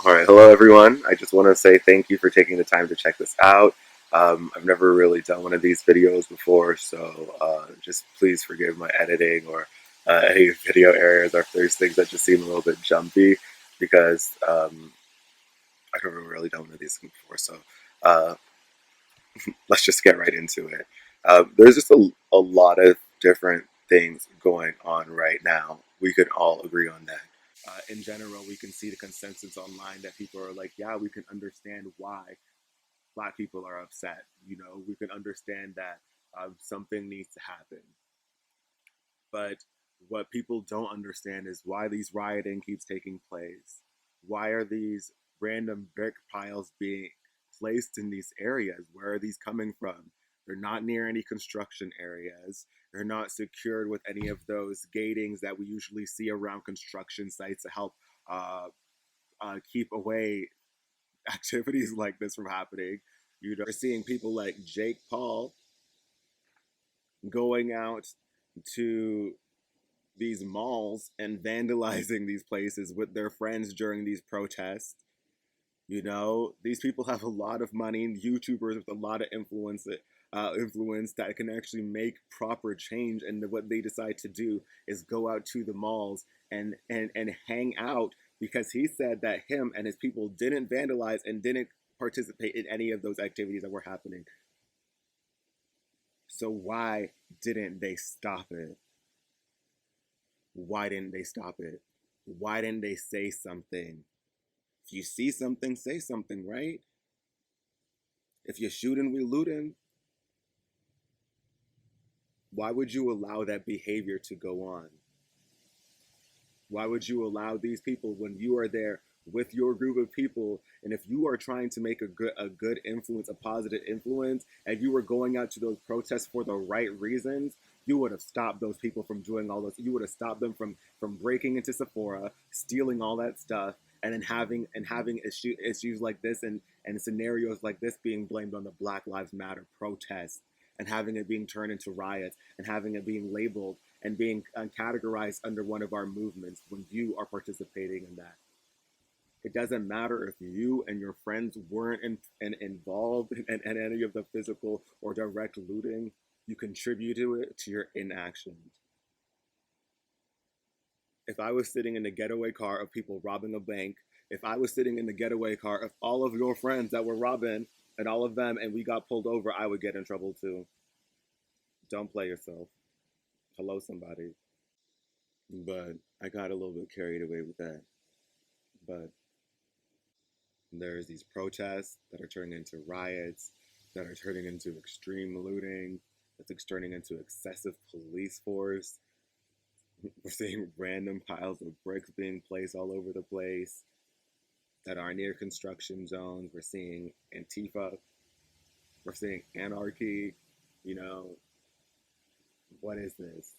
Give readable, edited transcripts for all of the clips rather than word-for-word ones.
All right, hello everyone. I just want to say thank you for taking the time to check this out. I've never really done one of these videos before, so just please forgive my editing or any video errors or if there's things that just seem a little bit jumpy because I've never really done one of these things before. So uh, let's just get right into it. There's just a lot of different things going on right now. We could all agree on that. In general, we can see the consensus online that people are like, yeah, we can understand why Black people are upset. We can understand that something needs to happen. But what people don't understand is why these rioting keeps taking place. Why are these random brick piles being placed in these areas? Where are these coming from? They're not near any construction areas. They're not secured with any of those gatings that we usually see around construction sites to help keep away activities like this from happening. We're seeing people like Jake Paul going out to these malls and vandalizing these places with their friends during these protests. These people have a lot of money, YouTubers with a lot of influence that can actually make proper change. And what they decide to do is go out to the malls and hang out because he said that him and his people didn't vandalize and didn't participate in any of those activities that were happening. So why didn't they stop it? Why didn't they stop it? Why didn't they say something? If you see something, say something, right? If you're shooting, we looting. Why would you allow that behavior to go on? Why would you allow these people when you are there with your group of people, and if you are trying to make a good influence, a positive influence, and you were going out to those protests for the right reasons, you would have stopped those people from doing all this. You would have stopped them from breaking into Sephora, stealing all that stuff, and then having issues like this and scenarios like this being blamed on the Black Lives Matter protests and having it being turned into riots and having it being labeled and being categorized under one of our movements when you are participating in that. It doesn't matter if you and your friends weren't involved in any of the physical or direct looting. You contribute to it to your inaction. If I was sitting in the getaway car of people robbing a bank, if I was sitting in the getaway car of all of your friends that were robbing and all of them and we got pulled over, I would get in trouble too. Don't play yourself. Hello, somebody. But I got a little bit carried away with that. But there's these protests that are turning into riots, that are turning into extreme looting, that's turning into excessive police force. We're seeing random piles of bricks being placed all over the place that are near construction zones. We're seeing Antifa. We're seeing anarchy. You know, what is this?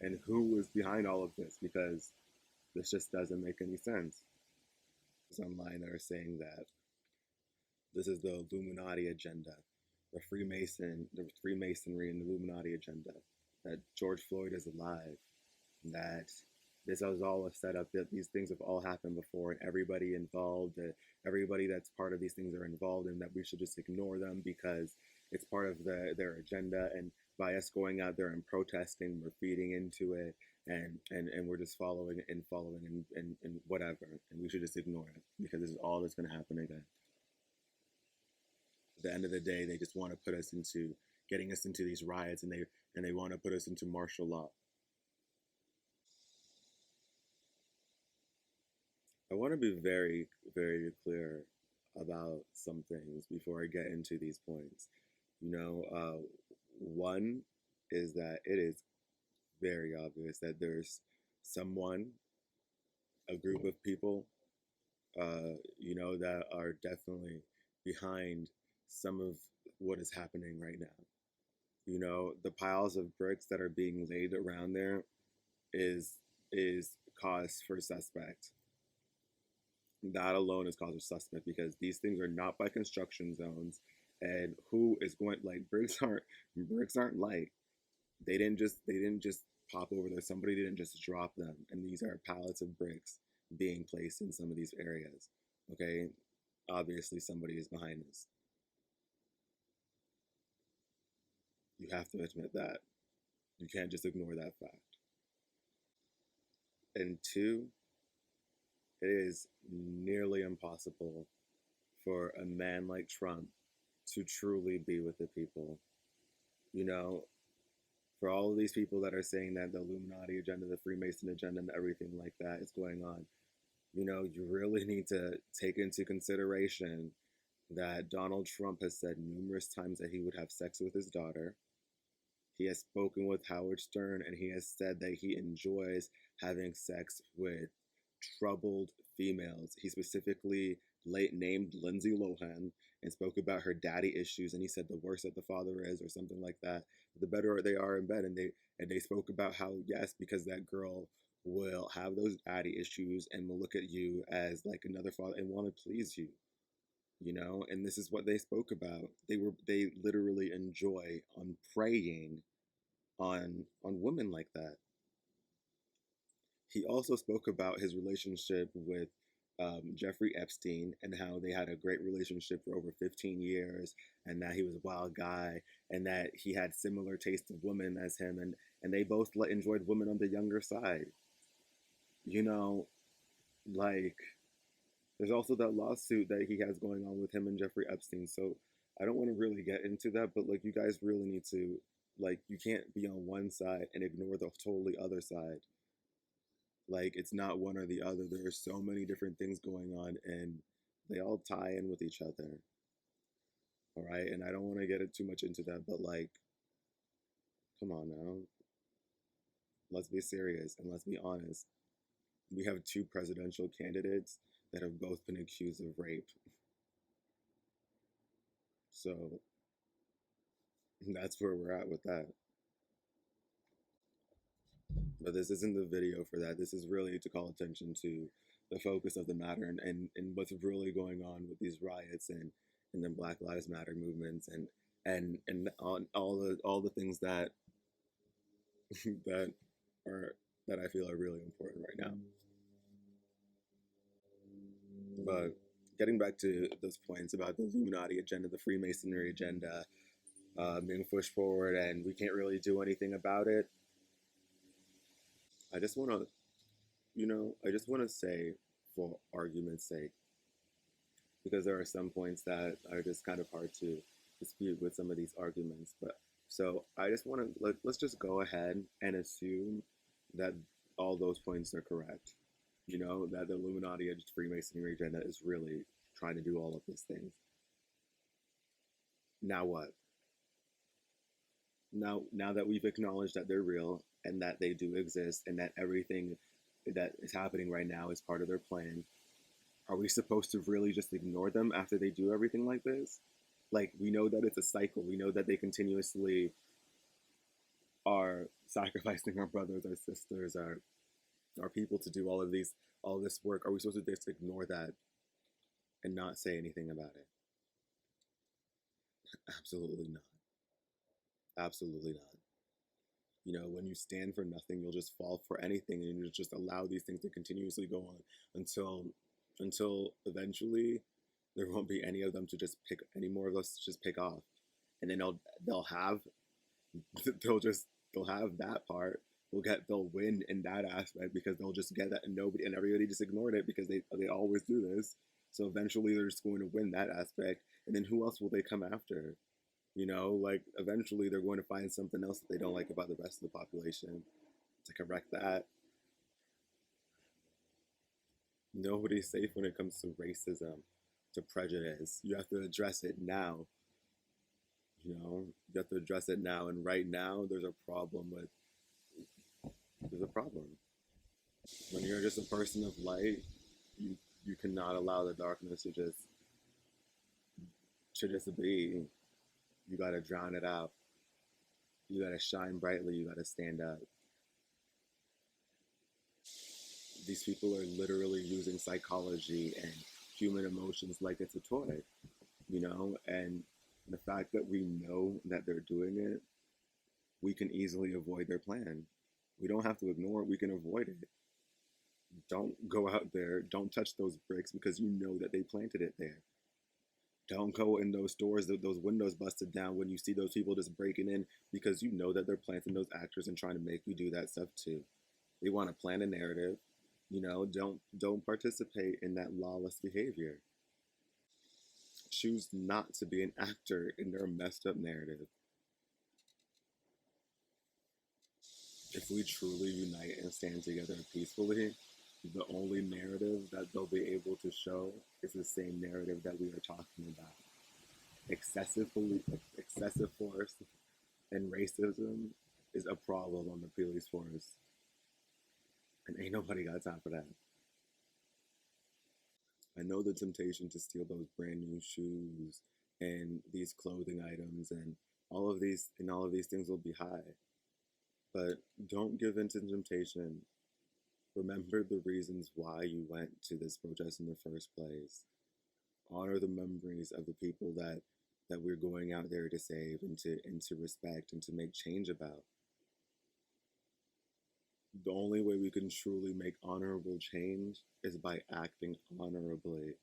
And who is behind all of this? Because this just doesn't make any sense. There's online that are saying that this is the Illuminati agenda, the Freemasonry and the Illuminati agenda, that George Floyd is alive, that this is all a setup, that these things have all happened before, and everybody involved, everybody that's part of these things are involved, and that we should just ignore them because it's part of their agenda. And by us going out there and protesting, we're feeding into it, and we're just following and whatever, and we should just ignore it because this is all that's going to happen again. At the end of the day, they just want to put us into getting us into these riots, and they want to put us into martial law. I want to be very, very clear about some things before I get into these points. One is that it is very obvious that there's someone, a group of people, that are definitely behind some of what is happening right now. The piles of bricks that are being laid around there is cause for suspect. That alone is cause for suspect because these things are not by construction zones, and who is going like bricks aren't light. They didn't just pop over there. Somebody didn't just drop them, and these are pallets of bricks. being placed in some of these areas. Okay, obviously somebody is behind this. You have to admit that. You can't just ignore that fact. And two, it is nearly impossible for a man like Trump to truly be with the people. You know, for all of these people that are saying that the Illuminati agenda, the Freemason agenda, and everything like that is going on, you really need to take into consideration that Donald Trump has said numerous times that he would have sex with his daughter. He has spoken with Howard Stern and he has said that he enjoys having sex with troubled females. He specifically named Lindsay Lohan and spoke about her daddy issues, and he said the worse that the father is, or something like that, the better they are in bed. And they spoke about how, yes, because that girl will have those daddy issues and will look at you as like another father and want to please you. And this is what they spoke about. They literally enjoy on preying on women like that. He also spoke about his relationship with Jeffrey Epstein and how they had a great relationship for over 15 years, and that he was a wild guy, and that he had similar taste of women as him, and they both enjoyed women on the younger side. You know, like there's also that lawsuit that he has going on with him and Jeffrey Epstein. So I don't want to really get into that, but like you guys really need to, like, you can't be on one side and ignore the totally other side. Like it's not one or the other. There are so many different things going on, and they all tie in with each other. All right, and I don't want to get it too much into that, but like, come on now, let's be serious and let's be honest. We have two presidential candidates that have both been accused of rape. So that's where we're at with that. But this isn't the video for that. This is really to call attention to the focus of the matter, and what's really going on with these riots and the Black Lives Matter movements and on all the things that that are that I feel are really important right now. But getting back to those points about the Illuminati agenda, the Freemasonry agenda being pushed forward, and we can't really do anything about it. I just want to, I just want to say, for argument's sake, because there are some points that are just kind of hard to dispute with some of these arguments. But so I just want to let's just go ahead and assume that all those points are correct. That the Illuminati and Freemasonry agenda is really trying to do all of these things. Now what? Now that we've acknowledged that they're real and that they do exist and that everything that is happening right now is part of their plan, are we supposed to really just ignore them after they do everything like this? Like, we know that it's a cycle. We know that they continuously are sacrificing our brothers, our sisters, our people to do all this work. Are we supposed to just ignore that and not say anything about it? Absolutely not. Absolutely not. When you stand for nothing, you'll just fall for anything, and you just allow these things to continuously go on until eventually there won't be any of them to just pick any more of us to just pick off, and then they'll have they'll have that part. They'll win in that aspect because they'll just get that, and everybody just ignored it because they always do this. So eventually they're just going to win that aspect, and then who else will they come after? Like eventually they're going to find something else that they don't like about the rest of the population to correct that. Nobody's safe when it comes to racism, to prejudice. You have to address it now. You have to address it now. And right now, there's a problem. When you're just a person of light, you cannot allow the darkness to be. You got to drown it out. You got to shine brightly. You got to stand up. These people are literally using psychology and human emotions like it's a toy, and the fact that we know that they're doing it, we can easily avoid their plan. We don't have to ignore it, we can avoid it. Don't go out there. Don't touch those bricks because you know that they planted it there. Don't go in those stores, those windows busted down when you see those people just breaking in because you know that they're planting those actors and trying to make you do that stuff too. They want to plan a narrative. Don't participate in that lawless behavior. Choose not to be an actor in their messed up narrative. If we truly unite and stand together peacefully, the only narrative that they'll be able to show is the same narrative that we are talking about. Excessive force and racism is a problem on the police force, and ain't nobody got time for that. I know the temptation to steal those brand new shoes and these clothing items and all of these things will be high. But don't give in to temptation. Remember the reasons why you went to this protest in the first place. Honor the memories of the people that we're going out there to save and to respect and to make change about. The only way we can truly make honorable change is by acting honorably.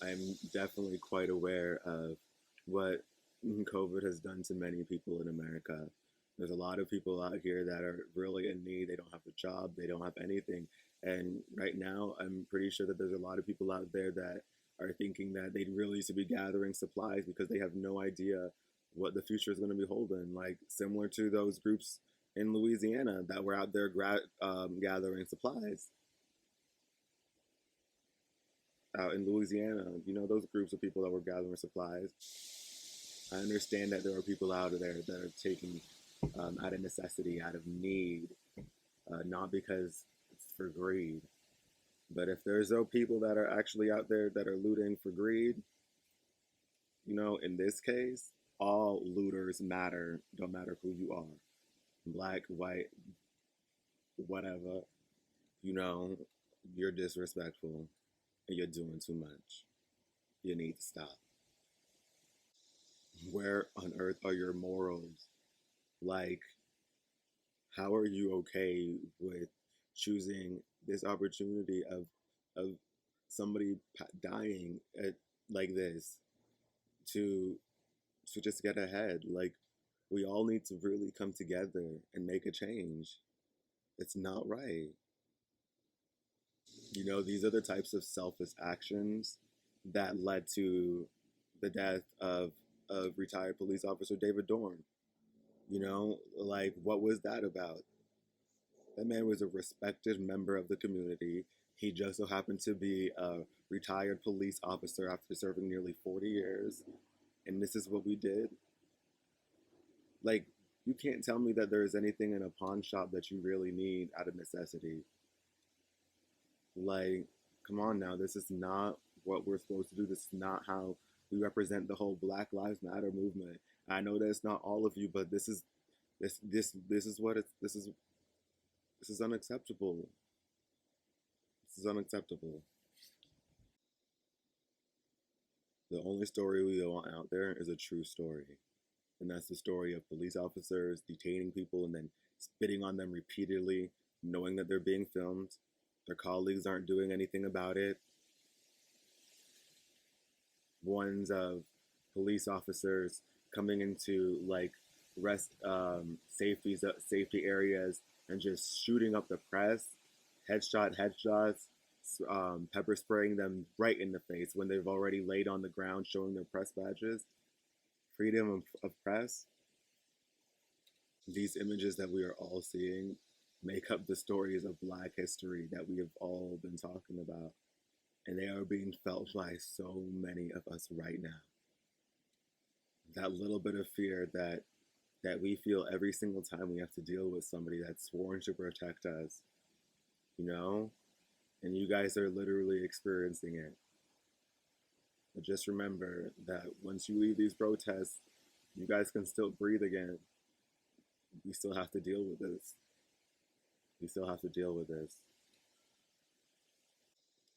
I'm definitely quite aware of what COVID has done to many people in America. There's a lot of people out here that are really in need. They don't have a job, they don't have anything. And right now, I'm pretty sure that there's a lot of people out there that are thinking that they really should be gathering supplies because they have no idea what the future is going to be holding. Like similar to those groups in Louisiana that were out there gathering supplies out in Louisiana. Those groups of people that were gathering supplies. I understand that there are people out there that are taking out of necessity, out of need, not because it's for greed. But if there's no people that are actually out there that are looting for greed, in this case, all looters matter, no matter who you are, black, white, whatever. You know, you're disrespectful and you're doing too much. You need to stop. Where on earth are your morals? Like, how are you okay with choosing this opportunity of somebody dying like this to just get ahead? Like, we all need to really come together and make a change. It's not right. These are the types of selfish actions that led to the death of retired police officer David Dorn. Like, what was that about? That man was a respected member of the community. He just so happened to be a retired police officer after serving nearly 40 years. And this is what we did. Like, you can't tell me that there is anything in a pawn shop that you really need out of necessity. Like, come on now. This is not what we're supposed to do. This is not how we represent the whole Black Lives Matter movement. I know that it's not all of you, but this is what it's this is unacceptable. This is unacceptable. The only story we want out there is a true story. And that's the story of police officers detaining people and then spitting on them repeatedly, knowing that they're being filmed. Their colleagues aren't doing anything about it. Ones of police officers coming into like rest safety areas and just shooting up the press, headshots, pepper spraying them right in the face when they've already laid on the ground showing their press badges. Freedom of press. These images that we are all seeing make up the stories of Black history that we have all been talking about. And they are being felt by so many of us right now. That little bit of fear that we feel every single time we have to deal with somebody that's sworn to protect us, you know? And you guys are literally experiencing it. But just remember that once you leave these protests, you guys can still breathe again. We still have to deal with this. We still have to deal with this.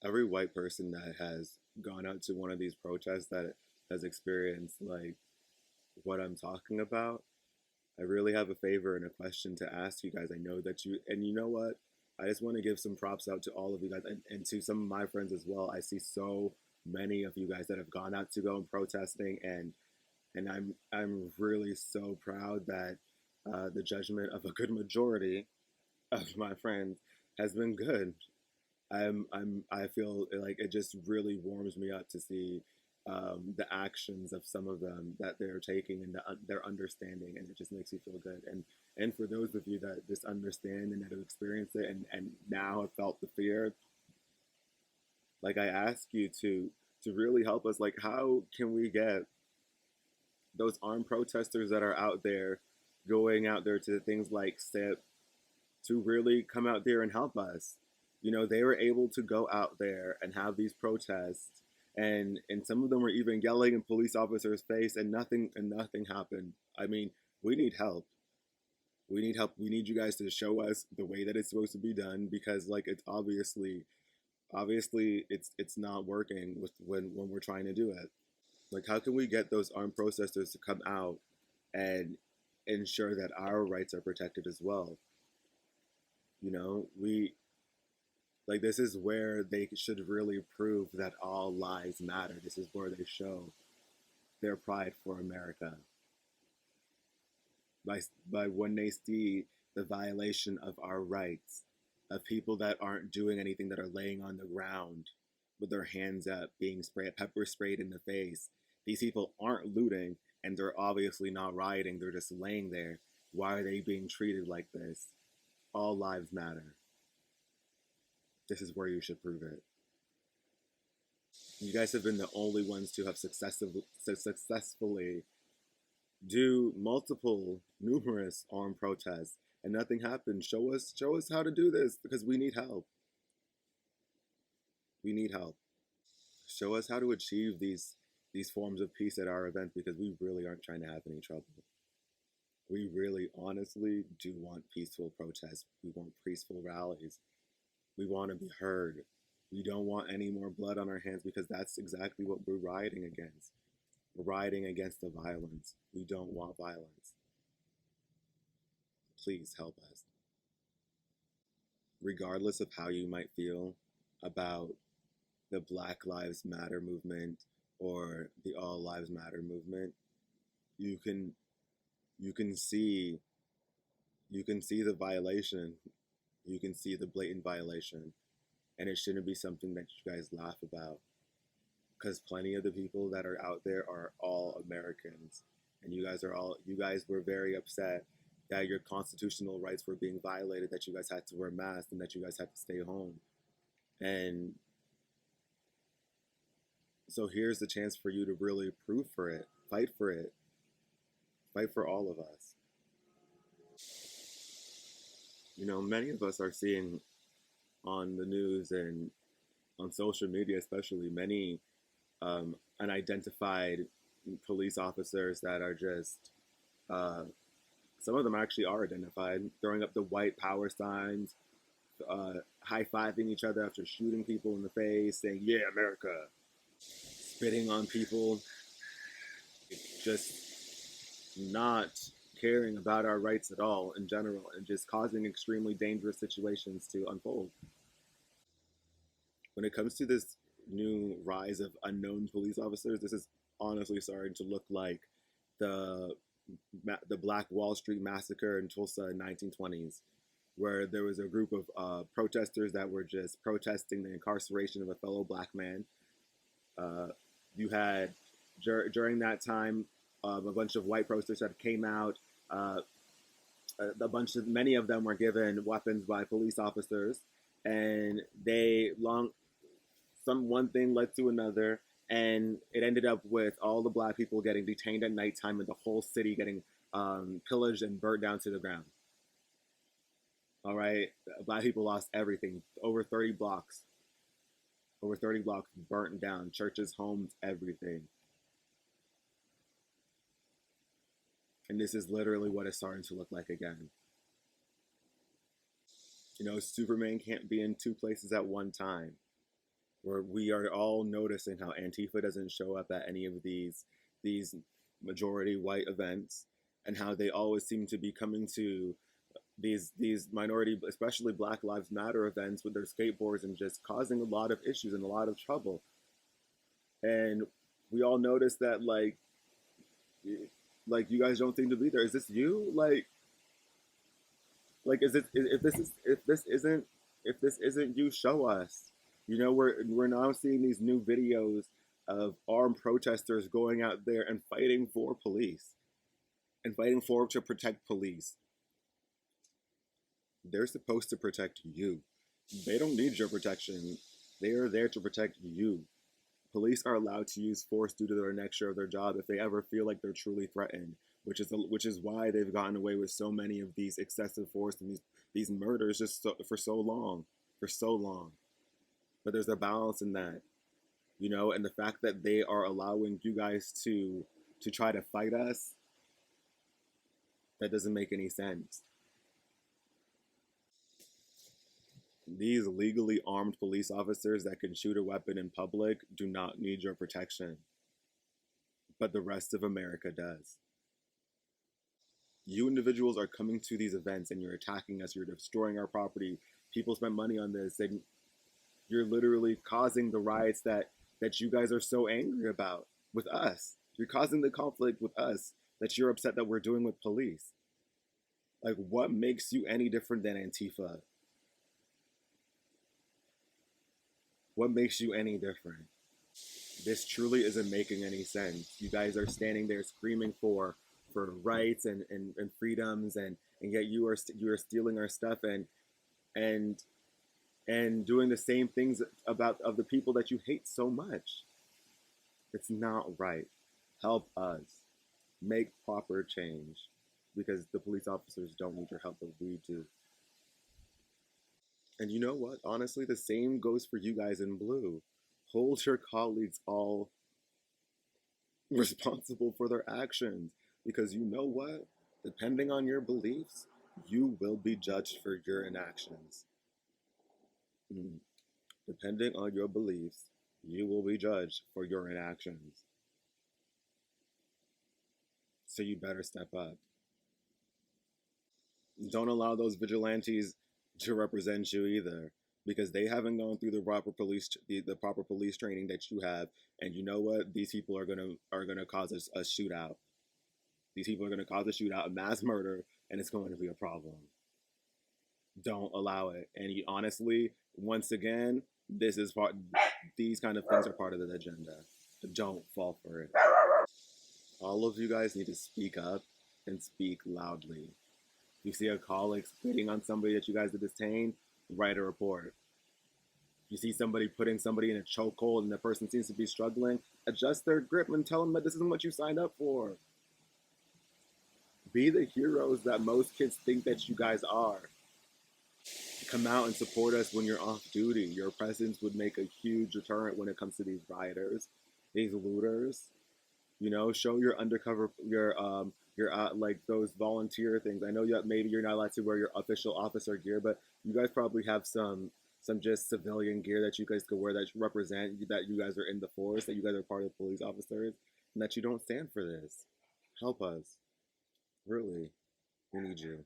Every white person that has gone out to one of these protests that has experienced like what I'm talking about, I really have a favor and a question to ask you guys. I know that you, and you know what? I just want to give some props out to all of you guys and to some of my friends as well. I see so many of you guys that have gone out to go and protesting, and I'm really so proud that the judgment of a good majority of my friends has been good. I feel like it just really warms me up to see the actions of some of them that they're taking and their understanding, and it just makes me feel good. And for those of you that just understand and that have experienced it and now have felt the fear, like I ask you to really help us. Like, how can we get those armed protesters that are out there going out there to things like SIP to really come out there and help us? You know, they were able to go out there and have these protests, and some of them were even yelling in police officers' face, and nothing happened. I mean, we need help. We need help. We need you guys to show us the way that it's supposed to be done, because like it's obviously it's not working with when we're trying to do it. Like, how can we get those armed protesters to come out and ensure that our rights are protected as well? You know, we like this is where they should really prove that all lives matter. This is where they show their pride for America by by when they see the violation of our rights, of people that aren't doing anything, that are laying on the ground with their hands up, being pepper sprayed in the face. These people aren't looting, and they're obviously not rioting. They're just laying there. Why are they being treated like this? All lives matter. This is where you should prove it. You guys have been the only ones to have successfully do multiple, numerous armed protests, and nothing happened. Show us how to do this, because we need help. We need help. Show us how to achieve these forms of peace at our events, because we really aren't trying to have any trouble. We really, honestly, do want peaceful protests. We want peaceful rallies. We want to be heard. We don't want any more blood on our hands, because that's exactly what we're rioting against. We're rioting against the violence. We don't want violence. Please help us. Regardless of how you might feel about the Black Lives Matter movement or the All Lives Matter movement, you can you can see you can see the violation. You can see the blatant violation, and it shouldn't be something that you guys laugh about, because plenty of the people that are out there are all Americans, and you guys were very upset that your constitutional rights were being violated, that you guys had to wear masks and that you guys had to stay home. And so here's the chance for you to really prove for it, fight for all of us. You know, many of us are seeing on the news and on social media, especially, many unidentified police officers that are just, uh, some of them actually are identified, throwing up the white power signs, high fiving each other after shooting people in the face, saying, "Yeah, America," spitting on people, just not caring about our rights at all in general, and just causing extremely dangerous situations to unfold. When it comes to this new rise of unknown police officers, this is honestly starting to look like the the Black Wall Street massacre in Tulsa in 1920s, where there was a group of protesters that were just protesting the incarceration of a fellow black man. Uh, you had during that time a bunch of white protesters that came out. Uh, many of them were given weapons by police officers, and they long some one thing led to another, and it ended up with all the black people getting detained at nighttime and the whole city getting pillaged and burnt down to the ground. All right, black people lost everything. Over 30 blocks burnt down, churches, homes, everything. And this is literally what it's starting to look like again. You know, Superman can't be in two places at one time. Where we are all noticing how Antifa doesn't show up at any of these majority white events, and how they always seem to be coming to these minority, especially Black Lives Matter events with their skateboards and just causing a lot of issues and a lot of trouble. And we all noticed that, like you guys don't seem to be there. Is this you? Like is it, if this isn't you, show us. You know, we're now seeing these new videos of armed protesters going out there and fighting for police and fighting for to protect police. They're supposed to protect you. They don't need your protection. They are there to protect you. Police are allowed to use force due to their nature of their job if they ever feel like they're truly threatened, which is why they've gotten away with so many of these excessive force and these murders for so long, for so long. But there's a balance in that, you know, and the fact that they are allowing you guys to try to fight us, that doesn't make any sense. These legally armed police officers that can shoot a weapon in public do not need your protection, but the rest of America does. You individuals are coming to these events and you're attacking us, you're destroying our property. People spend money on this, and you're literally causing the riots that you guys are so angry about with us. You're causing the conflict with us that you're upset that we're doing with police. Like, what makes you any different than Antifa? What makes you any different? This truly isn't making any sense. You guys are standing there screaming for rights and freedoms, and yet you are stealing our stuff and and doing the same things about of the people that you hate so much. It's not right. Help us make proper change, because the police officers don't need your help, but we do. And you know what? Honestly, the same goes for you guys in blue. Hold your colleagues all responsible for their actions, because you know what? Depending on your beliefs, you will be judged for your inactions. Mm. Depending on your beliefs, you will be judged for your inactions. So you better step up. Don't allow those vigilantes to represent you either, because they haven't gone through the proper police training that you have. And you know what? These people are gonna cause a shootout. These people are gonna cause a shootout, a mass murder, and it's going to be a problem. Don't allow it. And you, honestly, once again, this is part. These kind of things are part of the agenda. Don't fall for it. All of you guys need to speak up and speak loudly. You see a colleague spitting on somebody that you guys have detained, write a report. You see somebody putting somebody in a chokehold and the person seems to be struggling, adjust their grip and tell them that this isn't what you signed up for. Be the heroes that most kids think that you guys are. Come out and support us when you're off duty. Your presence would make a huge deterrent when it comes to these rioters, these looters. You know, show your undercover, your like those volunteer things. I know maybe you're not allowed to wear your official officer gear, but you guys probably have some just civilian gear that you guys could wear that represent that you guys are in the force, that you guys are part of police officers, and that you don't stand for this. Help us, really. We need you.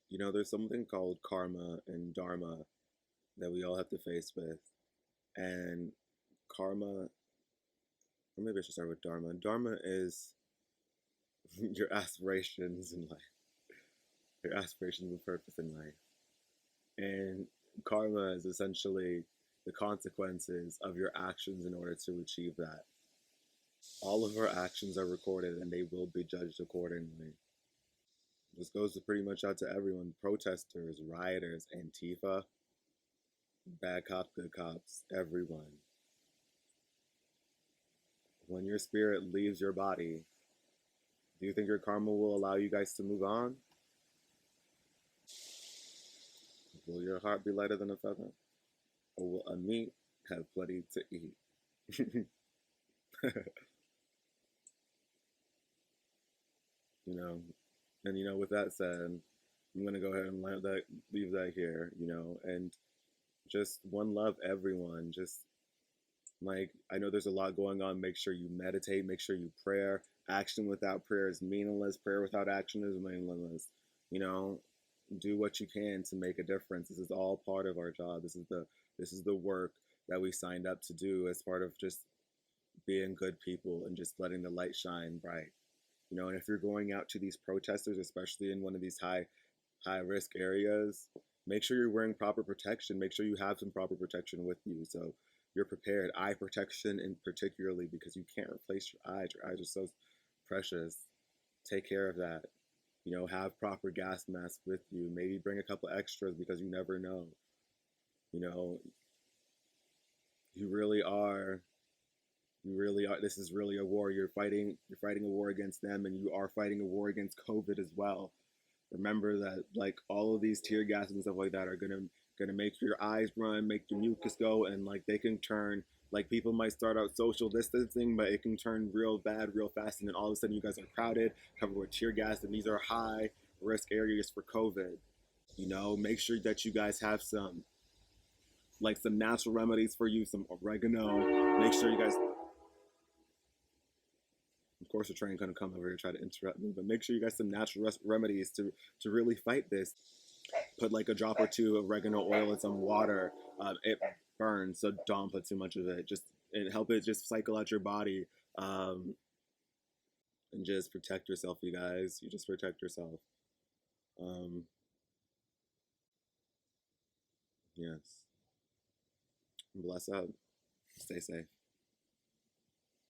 You know, there's something called karma and dharma that we all have to face with, and karma, or maybe I should start with dharma. Dharma is your aspirations in life, your aspirations of purpose in life. And karma is essentially the consequences of your actions in order to achieve that. All of our actions are recorded and they will be judged accordingly. This goes to pretty much out to everyone: protesters, rioters, Antifa, bad cop, good cops, everyone. When your spirit leaves your body, do you think your karma will allow you guys to move on? Will your heart be lighter than a feather? Or will a meat have plenty to eat? You know, and you know, with that said, I'm gonna go ahead and leave that here, you know, and just one love everyone. Just Like, I know there's a lot going on. Make sure you meditate, make sure you prayer. Action without prayer is meaningless. Prayer without action is meaningless. You know, do what you can to make a difference. This is all part of our job. This is the work that we signed up to do as part of just being good people and just letting the light shine bright. And if you're going out to these protesters, especially in one of these high risk areas, make sure you're wearing proper protection. Make sure you have some proper protection with you so you're prepared. Eye protection, in particularly, because you can't replace your eyes. Your eyes are so precious. Take care of that. Have proper gas masks with you. Maybe bring a couple extras because you never know. You know, you really are. You really are. This is really a war. You're fighting. You're fighting a war against them, and you are fighting a war against COVID as well. Remember that, like, all of these tear gas and stuff like that are gonna make your eyes run, make your mucus go, and like they can turn. Like, people might start out social distancing, but it can turn real bad real fast, and then all of a sudden you guys are crowded, covered with tear gas, and these are high risk areas for COVID. Make sure that you guys have some natural remedies for you, some oregano. Make sure you guys, of course, the train gonna come over here and try to interrupt me, but make sure you guys some natural remedies to really fight this. Put like a drop or two of oregano oil in some water. It burns, so don't put too much of it. Just and help it just cycle out your body, um, and just protect yourself, you guys. You just protect yourself. Um, yes. Bless up. Stay safe.